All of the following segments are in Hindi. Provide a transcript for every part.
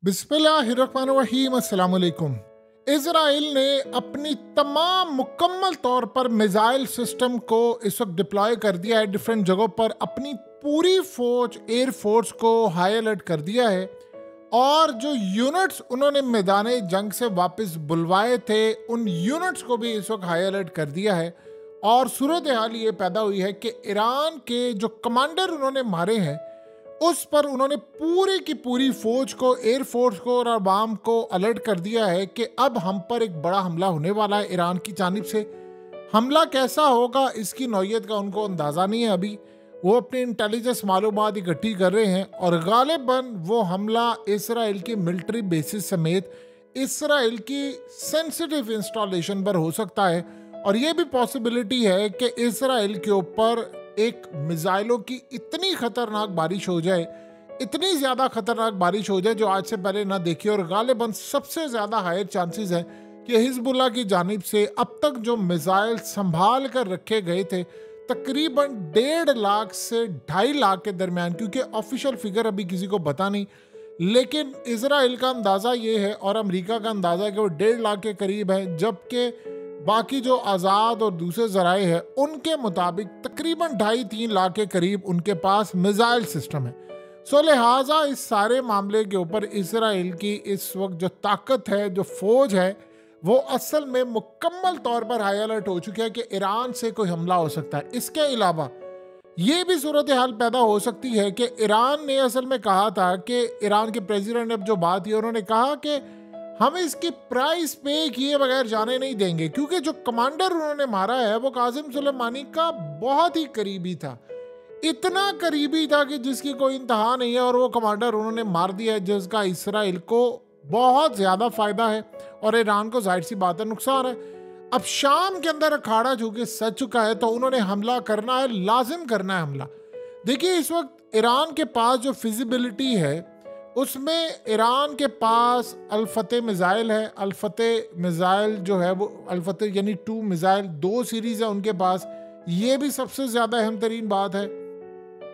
बिस्मिल्लाहिर्रहमानिर्रहीम अस्सलाम वालेकुम। इजराइल ने अपनी तमाम मुकम्मल तौर पर मिसाइल सिस्टम को इस वक्त डिप्लॉय कर दिया है डिफरेंट जगहों पर। अपनी पूरी फौज एयरफोर्स को हाई अलर्ट कर दिया है और जो यूनिट्स उन्होंने मैदान जंग से वापस बुलवाए थे उन यूनिट्स को भी इस वक्त हाई अलर्ट कर दिया है। और सूरत हाल ये पैदा हुई है कि ईरान के जो कमांडर उन्होंने मारे हैं उस पर उन्होंने पूरी की पूरी फौज को, एयरफोर्स को और अवाम को अलर्ट कर दिया है कि अब हम पर एक बड़ा हमला होने वाला है ईरान की जानिब से। हमला कैसा होगा इसकी नौयत का उनको अंदाज़ा नहीं है अभी। वो अपनी इंटेलिजेंस मालूमात इकट्ठी कर रहे हैं और गालिबन वो हमला इसराइल की मिलिट्री बेसिस समेत इसराइल की सेंसिटिव इंस्टॉलेशन पर हो सकता है। और ये भी पॉसिबिलिटी है कि इसराइल के ऊपर एक मिसाइलों की इतनी खतरनाक बारिश हो जाए, इतनी ज़्यादा खतरनाक बारिश हो जाए जो आज से पहले ना देखी। और गालिबन सबसे ज़्यादा हायर चांसेस है कि हिजबुल्लाह की जानिब से अब तक जो मिसाइल संभाल कर रखे गए थे तकरीबन 1.5 लाख से 2.5 लाख के दरमियान, क्योंकि ऑफिशियल फिगर अभी किसी को पता नहीं, लेकिन इसराइल का अंदाज़ा ये है और अमेरिका का अंदाज़ा है कि वो 1.5 लाख के करीब है, जबकि बाकी जो आज़ाद और दूसरे ज़राए हैं उनके मुताबिक तकरीबन 2.5-3 लाख के करीब उनके पास मिसाइल सिस्टम है। सो लिहाजा इस सारे मामले के ऊपर इसराइल की इस वक्त जो ताकत है, जो फौज है, वो असल में मुकम्मल तौर पर हाई अलर्ट हो चुकी है कि ईरान से कोई हमला हो सकता है। इसके अलावा ये भी सूरत हाल पैदा हो सकती है कि ईरान ने असल में कहा था कि ईरान के प्रेसिडेंट ने जो बात की उन्होंने कहा कि हम इसकी प्राइस पे किए बगैर जाने नहीं देंगे, क्योंकि जो कमांडर उन्होंने मारा है वो कासिम सुलेमानी का बहुत ही करीबी था, इतना करीबी था कि जिसकी कोई इंतहा नहीं है। और वो कमांडर उन्होंने मार दिया है जिसका इसराइल को बहुत ज़्यादा फ़ायदा है और ईरान को जाहिर सी बात है नुकसान है। अब शाम के अंदर अखाड़ा चूँकि सज चुका है तो उन्होंने हमला करना है, लाजिम करना है हमला। देखिए इस वक्त ईरान के पास जो फिजिबिलिटी है उसमें ईरान के पास अल-फतेह मिज़ाइल है। अल-फतेह मिज़ाइल जो है वो अल-फतेह यानी 2 मिज़ाइल 2 सीरीज़ है उनके पास, ये भी सबसे ज़्यादा अहम तरीन बात है।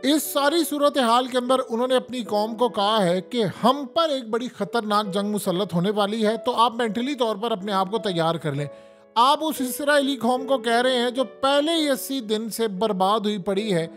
इस सारी सूरत हाल के अंदर उन्होंने अपनी कौम को कहा है कि हम पर एक बड़ी ख़तरनाक जंग मुसल्लत होने वाली है, तो आप मेंटली तौर पर अपने आप को तैयार कर लें। आप उस इसराइली कौम को कह रहे हैं जो पहले ही 80 दिन से बर्बाद हुई पड़ी है।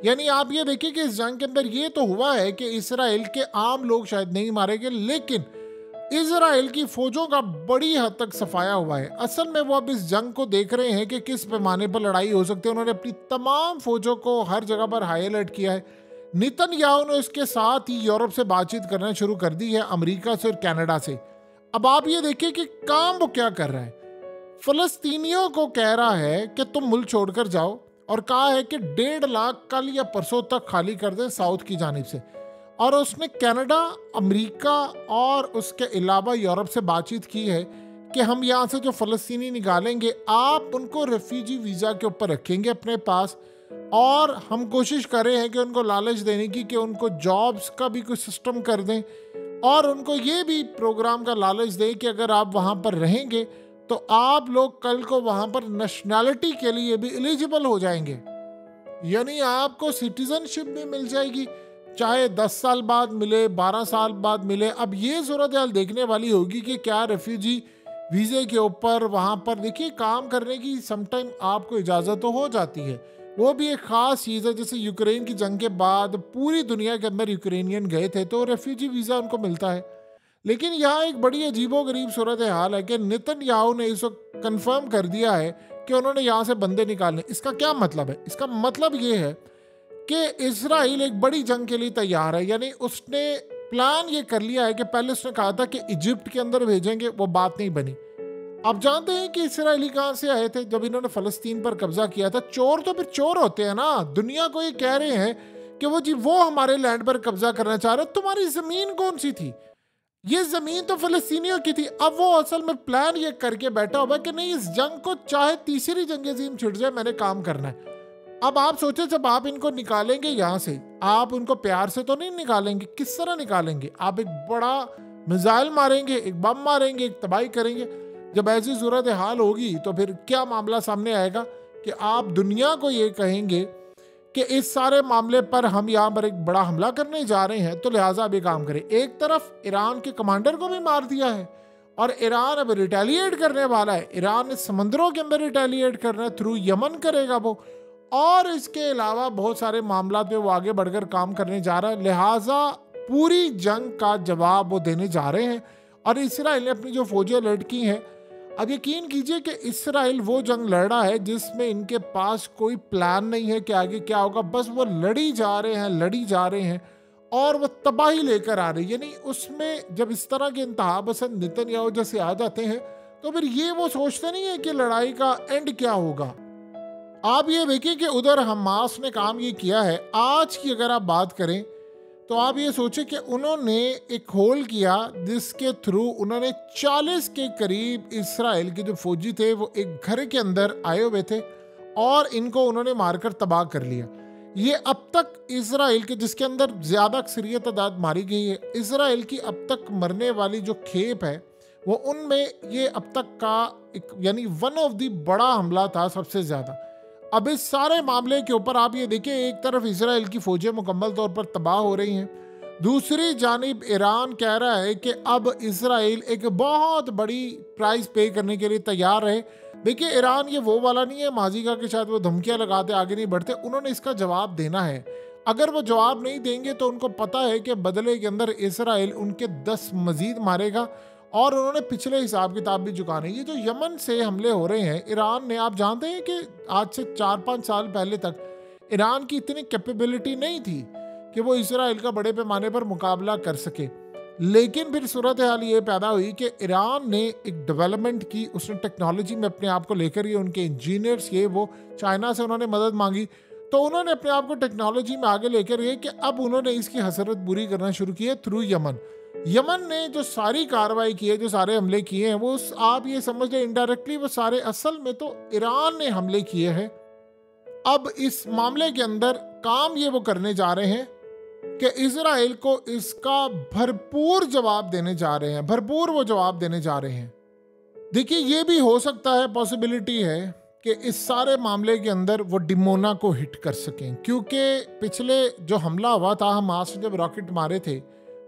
यानी आप ये देखिए कि इस जंग के अंदर ये तो हुआ है कि इसराइल के आम लोग शायद नहीं मारे गए, लेकिन इसराइल की फौजों का बड़ी हद तक सफाया हुआ है। असल में वो अब इस जंग को देख रहे हैं कि किस पैमाने पर लड़ाई हो सकती है। उन्होंने अपनी तमाम फौजों को हर जगह पर हाई अलर्ट किया है। नेतन्याहू ने इसके साथ ही यूरोप से बातचीत करना शुरू कर दी है, अमेरिका से और कनाडा से। अब आप ये देखिए कि काम वो क्या कर रहा है। फ़लस्तीनियों को कह रहा है कि तुम मुल्क छोड़कर जाओ और कहा है कि 1.5 लाख कल या परसों तक खाली कर दें साउथ की जानिब से। और उसने कनाडा, अमेरिका और उसके अलावा यूरोप से बातचीत की है कि हम यहाँ से जो फ़लस्तीनी निकालेंगे आप उनको रेफ्यूजी वीज़ा के ऊपर रखेंगे अपने पास, और हम कोशिश कर रहे हैं कि उनको लालच देने की कि उनको जॉब्स का भी कोई सिस्टम कर दें और उनको ये भी प्रोग्राम का लालच दें कि अगर आप वहाँ पर रहेंगे तो आप लोग कल को वहाँ पर नेशनैलिटी के लिए भी एलिजिबल हो जाएंगे, यानी आपको सिटीजनशिप भी मिल जाएगी, चाहे 10 साल बाद मिले, 12 साल बाद मिले। अब ये सूरत हाल देखने वाली होगी कि क्या रेफ्यूजी वीज़े के ऊपर वहाँ पर देखिए काम करने की समटाइम आपको इजाज़त तो हो जाती है। वो भी एक ख़ास चीज़ है, जैसे यूक्रेन की जंग के बाद पूरी दुनिया के अंदर यूक्रेनियन गए थे तो रेफ्यूजी वीज़ा उनको मिलता है। लेकिन यहाँ एक बड़ी अजीबोगरीब सूरत हाल है कि नेतन्याहू ने इस वक्त कन्फर्म कर दिया है कि उन्होंने यहाँ से बंदे निकालने। इसका क्या मतलब है? इसका मतलब ये है कि इसराइल एक बड़ी जंग के लिए तैयार है। यानी उसने प्लान ये कर लिया है कि पहले उसने कहा था कि इजिप्ट के अंदर भेजेंगे, वो बात नहीं बनी। आप जानते हैं कि इसराइली कहाँ से आए थे जब इन्होंने फ़लस्तीन पर कब्जा किया था? चोर तो फिर चोर होते हैं ना। दुनिया को ये कह रहे हैं कि वो हमारे लैंड पर कब्जा करना चाह रहे। तुम्हारी ज़मीन कौन सी थी? ये ज़मीन तो फ़लस्तीनियों की थी। अब वो असल में प्लान ये करके बैठा हुआ कि नहीं, इस जंग को चाहे तीसरी जंग अज़ीम छिड़ जाए मैंने काम करना है। अब आप सोचे जब आप इनको निकालेंगे यहाँ से, आप उनको प्यार से तो नहीं निकालेंगे, किस तरह निकालेंगे? आप एक बड़ा मिसाइल मारेंगे, एक बम मारेंगे, एक तबाही करेंगे। जब ऐसी सूरत हाल होगी तो फिर क्या मामला सामने आएगा कि आप दुनिया को ये कहेंगे कि इस सारे मामले पर हम यहाँ पर एक बड़ा हमला करने जा रहे हैं, तो लिहाजा अब ये काम करें। एक तरफ ईरान के कमांडर को भी मार दिया है और ईरान अब रिटेलिएट करने वाला है। ईरान ने समंदरों के अंदर रिटेलिएट करना है, थ्रू यमन करेगा वो, और इसके अलावा बहुत सारे मामला पे वो आगे बढ़कर काम करने जा रहा है। लिहाजा पूरी जंग का जवाब वो देने जा रहे हैं। और इसराइल ने अपनी जो फौजें अलर्ट की हैं, अब यकीन कीजिए कि इसराइल वो जंग लड़ रहा है जिसमें इनके पास कोई प्लान नहीं है कि आगे क्या होगा, बस वो लड़ी जा रहे हैं और वो तबाही लेकर आ रही है। यानी उसमें जब इस तरह के इंतहा पसंद नेतन्याहू जैसे आ जाते हैं तो फिर ये वो सोचते नहीं है कि लड़ाई का एंड क्या होगा। आप ये देखिए कि उधर हमास ने काम ये किया है। आज की अगर आप बात करें तो आप ये सोचे कि उन्होंने एक होल किया जिसके थ्रू उन्होंने 40 के करीब इसराइल के जो फौजी थे वो एक घर के अंदर आए हुए थे और इनको उन्होंने मारकर तबाह कर लिया। ये अब तक इसराइल के, जिसके अंदर ज़्यादा अक्सरियत तादाद मारी गई है, इसराइल की अब तक मरने वाली जो खेप है वो उनमें ये अब तक का एक यानी वन ऑफ द बड़ा हमला था सबसे ज़्यादा। अब इस सारे मामले के ऊपर आप ये देखिए, एक तरफ इसराइल की फौजें मुकम्मल तौर पर तबाह हो रही हैं, दूसरी जानिब ईरान कह रहा है कि अब इसराइल एक बहुत बड़ी प्राइस पे करने के लिए तैयार है। देखिए ईरान ये वो वाला नहीं है माजी का कि शायद वो धमकियां लगाते आगे नहीं बढ़ते, उन्होंने इसका जवाब देना है। अगर वो जवाब नहीं देंगे तो उनको पता है कि बदले के अंदर इसराइल उनके 10 मजीद मारेगा और उन्होंने पिछले हिसाब किताब भी चुकाने। ये जो यमन से हमले हो रहे हैं ईरान ने, आप जानते हैं कि आज से 4-5 साल पहले तक ईरान की इतनी कैपेबिलिटी नहीं थी कि वो इसराइल का बड़े पैमाने पर मुकाबला कर सके। लेकिन फिर सूरत हाल ये पैदा हुई कि ईरान ने एक डेवलपमेंट की, उसने टेक्नोलॉजी में अपने आप को लेकर, ये उनके इंजीनियर्स ये वो चाइना से उन्होंने मदद मांगी, तो उन्होंने अपने आप को टेक्नोलॉजी में आगे लेकर गए कि अब उन्होंने इसकी हसरत पूरी करना शुरू की है थ्रू यमन। यमन ने जो सारी कार्रवाई की है, जो सारे हमले किए हैं, वो आप ये समझ लें इनडायरेक्टली वो सारे असल में तो ईरान ने हमले किए हैं। अब इस मामले के अंदर काम ये वो करने जा रहे हैं कि इजराइल को इसका भरपूर जवाब देने जा रहे हैं, भरपूर वो जवाब देने जा रहे हैं। देखिए ये भी हो सकता है, पॉसिबिलिटी है कि इस सारे मामले के अंदर वो डिमोना को हिट कर सकें, क्योंकि पिछले जो हमला हुआ था हमास ने जब रॉकेट मारे थे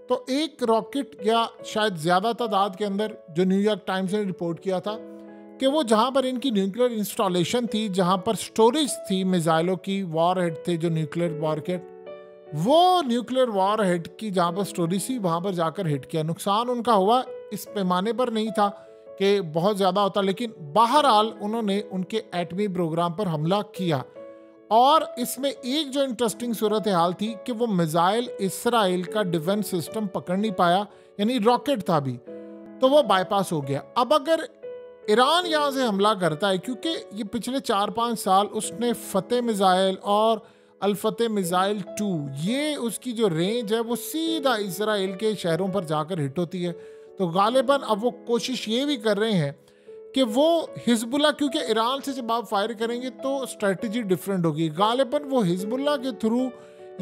तो एक रॉकेट या शायद ज़्यादा तादाद के अंदर, जो न्यूयॉर्क टाइम्स ने रिपोर्ट किया था कि वो जहाँ पर इनकी न्यूक्लियर इंस्टॉलेशन थी, जहाँ पर स्टोरेज थी मिसाइलों की, वॉर हेड थे जो न्यूक्लियर वॉर हेड, वो न्यूक्लियर वॉर हेड की जहाँ पर स्टोरेज थी वहाँ पर जाकर हिट किया। नुकसान उनका हुआ, इस पैमाने पर नहीं था कि बहुत ज़्यादा होता, लेकिन बहरहाल उन्होंने उनके एटमी प्रोग्राम पर हमला किया। और इसमें एक जो इंटरेस्टिंग सूरत हाल थी कि वो मिसाइल इसराइल का डिफेंस सिस्टम पकड़ नहीं पाया, यानी रॉकेट था भी, तो वो बाईपास हो गया। अब अगर ईरान यहाँ से हमला करता है, क्योंकि ये पिछले 4-5 साल उसने फतेह मिसाइल और अल-फतेह मिसाइल 2, ये उसकी जो रेंज है वो सीधा इसराइल के शहरों पर जाकर हिट होती है, तो गालिबन अब वो कोशिश ये भी कर रहे हैं कि वो हिजबुल्ला, क्योंकि ईरान से जब आप फायर करेंगे तो स्ट्रेटजी डिफरेंट होगी, गालिबन वो हिजबुल्ला के थ्रू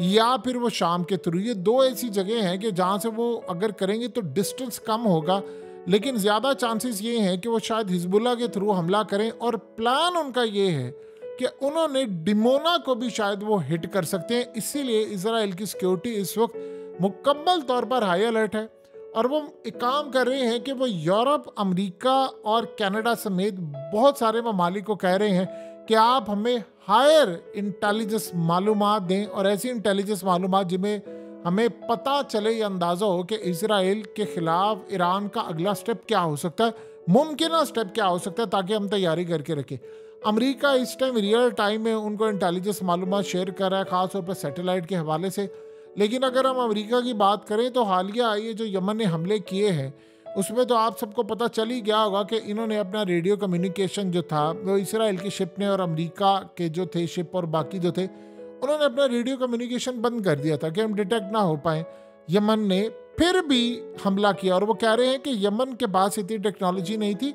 या फिर वो शाम के थ्रू, ये दो ऐसी जगह हैं कि जहाँ से वो अगर करेंगे तो डिस्टेंस कम होगा, लेकिन ज़्यादा चांसेस ये हैं कि वो शायद हिजबुल्ला के थ्रू हमला करें। और प्लान उनका ये है कि उन्होंने डिमोना को भी शायद वो हिट कर सकते हैं, इसीलिए इसराइल की सिक्योरिटी इस वक्त मुकम्मल तौर पर हाई अलर्ट है और वो एक काम कर रहे हैं कि वो यूरोप, अमेरिका और कनाडा समेत बहुत सारे ममालिक को कह रहे हैं कि आप हमें हायर इंटेलिजेंस मालूमात दें, और ऐसी इंटेलिजेंस मालूमात जिनमें हमें पता चले या अंदाज़ा हो कि इसराइल के ख़िलाफ़ ईरान का अगला स्टेप क्या हो सकता है, मुमकिन स्टेप क्या हो सकता है, ताकि हम तैयारी करके रखें। अमेरिका इस टाइम रियल टाइम में उनको इंटेलिजेंस मालूमात शेयर कर रहा है, ख़ासतौर पर सैटेलाइट के हवाले से। लेकिन अगर हम अमेरिका की बात करें तो हालिया ये जो यमन ने हमले किए हैं उसमें तो आप सबको पता चल ही गया होगा कि इन्होंने अपना रेडियो कम्युनिकेशन जो था वो इसराइल की शिप ने, और अमेरिका के जो थे शिप और बाकी जो थे, उन्होंने अपना रेडियो कम्युनिकेशन बंद कर दिया था कि हम डिटेक्ट ना हो पाए। यमन ने फिर भी हमला किया और वो कह रहे हैं कि यमन के पास इतनी टेक्नोलॉजी नहीं थी,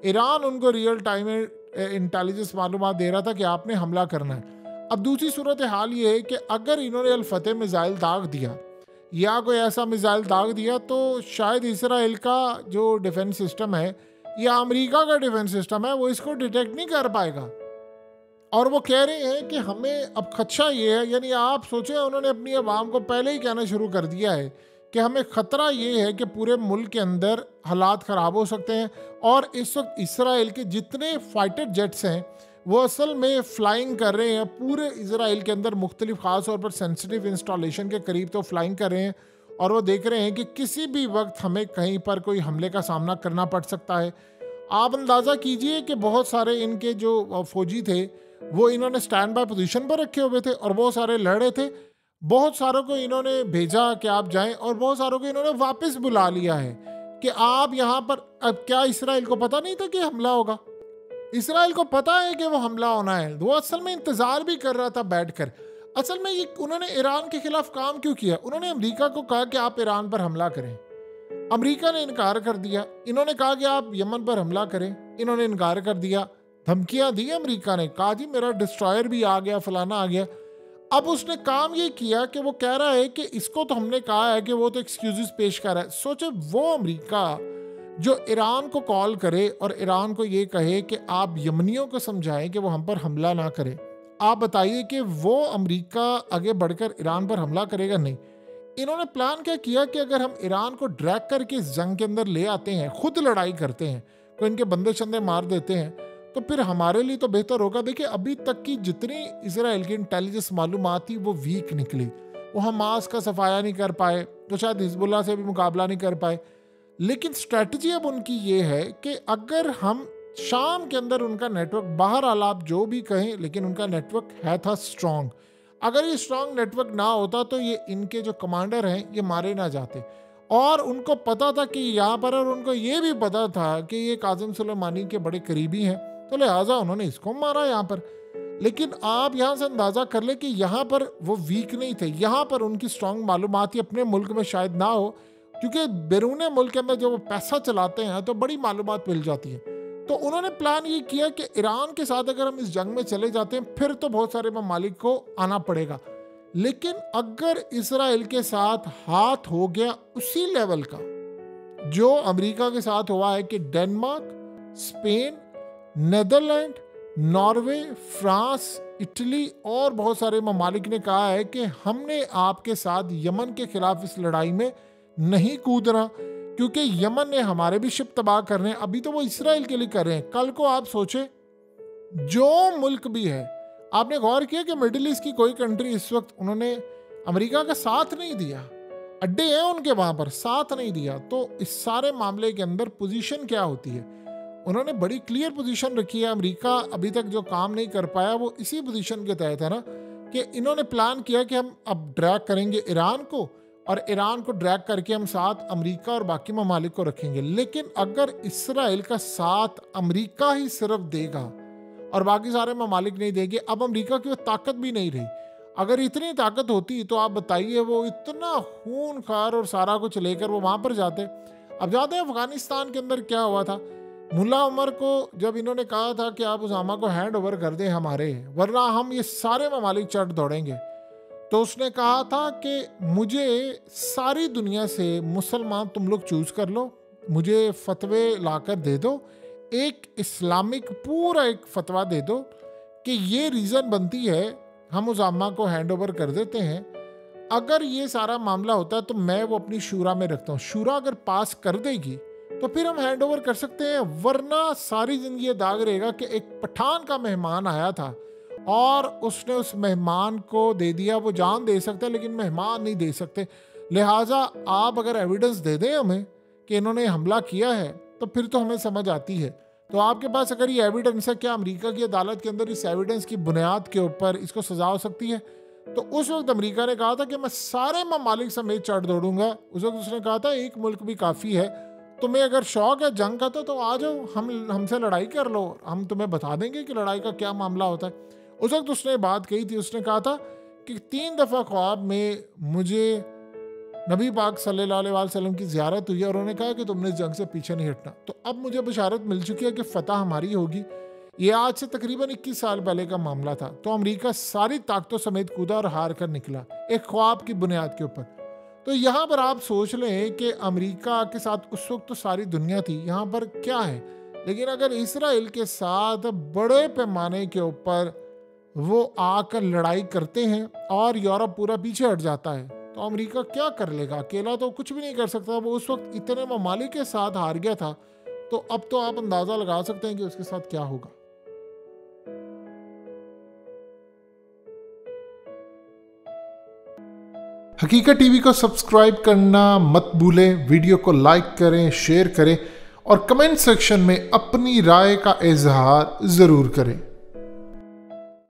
ईरान उनको रियल टाइम में इंटेलिजेंस मालूमात दे रहा था कि आपने हमला करना है। अब दूसरी सूरत हाल ये है कि अगर इन्होंने अल-फतेह मिसाइल दाग दिया या कोई ऐसा मिसाइल दाग दिया तो शायद इसराइल का जो डिफेंस सिस्टम है या अमेरिका का डिफेंस सिस्टम है वो इसको डिटेक्ट नहीं कर पाएगा। और वो कह रहे हैं कि हमें अब खदशा ये है, यानी आप सोचें उन्होंने अपनी आवाम को पहले ही कहना शुरू कर दिया है कि हमें ख़तरा ये है कि पूरे मुल्क के अंदर हालात ख़राब हो सकते हैं। और इस वक्त इसराइल के जितने फाइटर जेट्स हैं वो असल में फ़्लाइंग कर रहे हैं पूरे इसराइल के अंदर, मुख्तलिफ ख़ास तौर पर सेंसिटिव इंस्टॉलेशन के करीब तो फ्लाइंग कर रहे हैं। और वो देख रहे हैं कि किसी भी वक्त हमें कहीं पर कोई हमले का सामना करना पड़ सकता है। आप अंदाज़ा कीजिए कि बहुत सारे इनके जो फौजी थे वो इन्होंने स्टैंड बाय पोजीशन पर रखे हुए थे और बहुत सारे लड़ रहे थे। बहुत सारों को इन्होंने भेजा कि आप जाएं और बहुत सारों को इन्होंने वापस बुला लिया है कि आप यहाँ पर। अब क्या इसराइल को पता नहीं था कि हमला होगा? इसराइल को पता है कि वो हमला होना है, वो असल में इंतज़ार भी कर रहा था बैठकर। असल में ये उन्होंने ईरान के खिलाफ काम क्यों किया? उन्होंने अमेरिका को कहा कि आप ईरान पर हमला करें, अमेरिका ने इनकार कर दिया। इन्होंने कहा कि आप यमन पर हमला करें, इन्होंने इनकार कर दिया। धमकियां दी अमेरिका ने, कहा जी मेरा डिस्ट्रॉयर भी आ गया, फलाना आ गया। अब उसने काम ये किया कि वो कह रहा है कि इसको तो हमने कहा है कि वो तो एक्सक्यूजेस पेश कर रहा है। सोचे वो अमेरिका जो ईरान को कॉल करे और ईरान को ये कहे कि आप यमनियों को समझाएं कि वो हम पर हमला ना करे। आप बताइए कि वो अमेरिका आगे बढ़कर ईरान पर हमला करेगा? नहीं। इन्होंने प्लान क्या किया कि अगर हम ईरान को ड्रैग करके इस जंग के अंदर ले आते हैं, खुद लड़ाई करते हैं, तो इनके बंदे शंदे मार देते हैं, तो फिर हमारे लिए तो बेहतर होगा। देखिए अभी तक की जितनी इसराइल की इंटेलिजेंस मालूमात थी वो वीक निकली। वो हमास का सफाया नहीं कर पाए, तो शायद हिजबुल्लाह से भी मुकाबला नहीं कर पाए। लेकिन स्ट्रेटजी अब उनकी ये है कि अगर हम शाम के अंदर उनका नेटवर्क, बहरहाल आप जो भी कहें, लेकिन उनका नेटवर्क है था स्ट्रॉन्ग। अगर ये स्ट्रॉन्ग नेटवर्क ना होता तो ये इनके जो कमांडर हैं ये मारे ना जाते। और उनको पता था कि यहाँ पर, और उनको ये भी पता था कि ये कासिम सुलेमानी के बड़े करीबी हैं, तो लिहाजा उन्होंने इसको मारा यहाँ पर। लेकिन आप यहाँ से अंदाज़ा कर ले कि यहाँ पर वो वीक नहीं थे, यहाँ पर उनकी स्ट्रॉन्ग मालूमात ही अपने मुल्क में शायद ना हो, क्योंकि बैरून मुल्क के अंदर जब वो पैसा चलाते हैं तो बड़ी मालूमात मिल जाती है। तो उन्होंने प्लान ये किया कि ईरान के साथ अगर हम इस जंग में चले जाते हैं फिर तो बहुत सारे ममालिक को आना पड़ेगा, लेकिन अगर इसराइल के साथ हाथ हो गया उसी लेवल का जो अमेरिका के साथ हुआ है कि Denmark, Spain, Netherland, Norway, France, Italy और बहुत सारे ममालिक ने कहा है कि हमने आपके साथ यमन के खिलाफ इस लड़ाई में नहीं कूदना, क्योंकि यमन ने हमारे भी शिप तबाह करने। अभी तो वो इसराइल के लिए कर रहे हैं, कल को आप सोचे जो मुल्क भी है। आपने गौर किया कि मिडिल ईस्ट की कोई कंट्री इस वक्त उन्होंने अमेरिका का साथ नहीं दिया, अड्डे हैं उनके वहां पर, साथ नहीं दिया। तो इस सारे मामले के अंदर पोजीशन क्या होती है? उन्होंने बड़ी क्लियर पोजीशन रखी है। अमेरिका अभी तक जो काम नहीं कर पाया वो इसी पोजीशन के तहत है ना, कि इन्होंने प्लान किया कि हम अब ड्रैग करेंगे ईरान को, और ईरान को ड्रैग करके हम साथ अमेरिका और बाकी ममालिक को रखेंगे। लेकिन अगर इसराइल का साथ अमेरिका ही सिर्फ देगा और बाकी सारे ममालिक नहीं देंगे, अब अमेरिका की वो ताकत भी नहीं रही। अगर इतनी ताकत होती तो आप बताइए वो इतना खूनखार और सारा कुछ लेकर वो वहाँ पर जाते। अब जाते हैं अफगानिस्तान के अंदर क्या हुआ था। मुल्ला उमर को जब इन्होंने कहा था कि आप उसामा को हैंड ओवर कर दें हमारे, वरना हम ये सारे ममालिक चढ़ दौड़ेंगे, तो उसने कहा था कि मुझे सारी दुनिया से मुसलमान तुम लोग चूज कर लो, मुझे फतवे लाकर दे दो, एक इस्लामिक पूरा एक फतवा दे दो कि ये रीज़न बनती है हम उसामा को हैंड ओवर कर देते हैं। अगर ये सारा मामला होता है तो मैं वो अपनी शूरा में रखता हूँ, शूरा अगर पास कर देगी तो फिर हम हैंड ओवर कर सकते हैं, वरना सारी जिंदगी ये दाग रहेगा कि एक पठान का मेहमान आया था और उसने उस मेहमान को दे दिया। वो जान दे सकते हैं लेकिन मेहमान नहीं दे सकते। लिहाजा आप अगर एविडेंस दे दें हमें कि इन्होंने हमला किया है तो फिर तो हमें समझ आती है। तो आपके पास अगर ये एविडेंस है, क्या अमेरिका की अदालत के अंदर इस एविडेंस की बुनियाद के ऊपर इसको सजा हो सकती है? तो उस वक्त अमेरिका ने कहा था कि मैं सारे ममालिक समेत चढ़ दौड़ूंगा। उस वक्त उसने कहा था एक मुल्क भी काफ़ी है, तुम्हें अगर शौक है जंग का तो आ जाओ, हमसे लड़ाई कर लो, हम तुम्हें बता देंगे कि लड़ाई का क्या मामला होता है। उस वक्त उसने बात कही थी, उसने कहा था कि 3 दफ़ा ख्वाब में मुझे नबी पाक सल्लल्लाहु अलैहि वसल्लम की ज़ियारत हुई और उन्होंने कहा कि तुमने इस जंग से पीछे नहीं हटना। तो अब मुझे बशारत मिल चुकी है कि फ़तह हमारी होगी। ये आज से तकरीबन 21 साल पहले का मामला था। तो अमेरिका सारी ताकतों समेत कूदा और हार कर निकला एक ख्वाब की बुनियाद के ऊपर। तो यहाँ पर आप सोच लें कि अमेरिका के साथ उस वक्त तो सारी दुनिया थी, यहाँ पर क्या है। लेकिन अगर इसराइल के साथ बड़े पैमाने के ऊपर वो आकर लड़ाई करते हैं और यूरोप पूरा पीछे हट जाता है, तो अमेरिका क्या कर लेगा? अकेला तो कुछ भी नहीं कर सकता। वो उस वक्त इतने ममालिक के साथ हार गया था, तो अब तो आप अंदाजा लगा सकते हैं कि उसके साथ क्या होगा। हकीकत टीवी को सब्सक्राइब करना मत भूलें, वीडियो को लाइक करें, शेयर करें और कमेंट सेक्शन में अपनी राय का इजहार ज़रूर करें।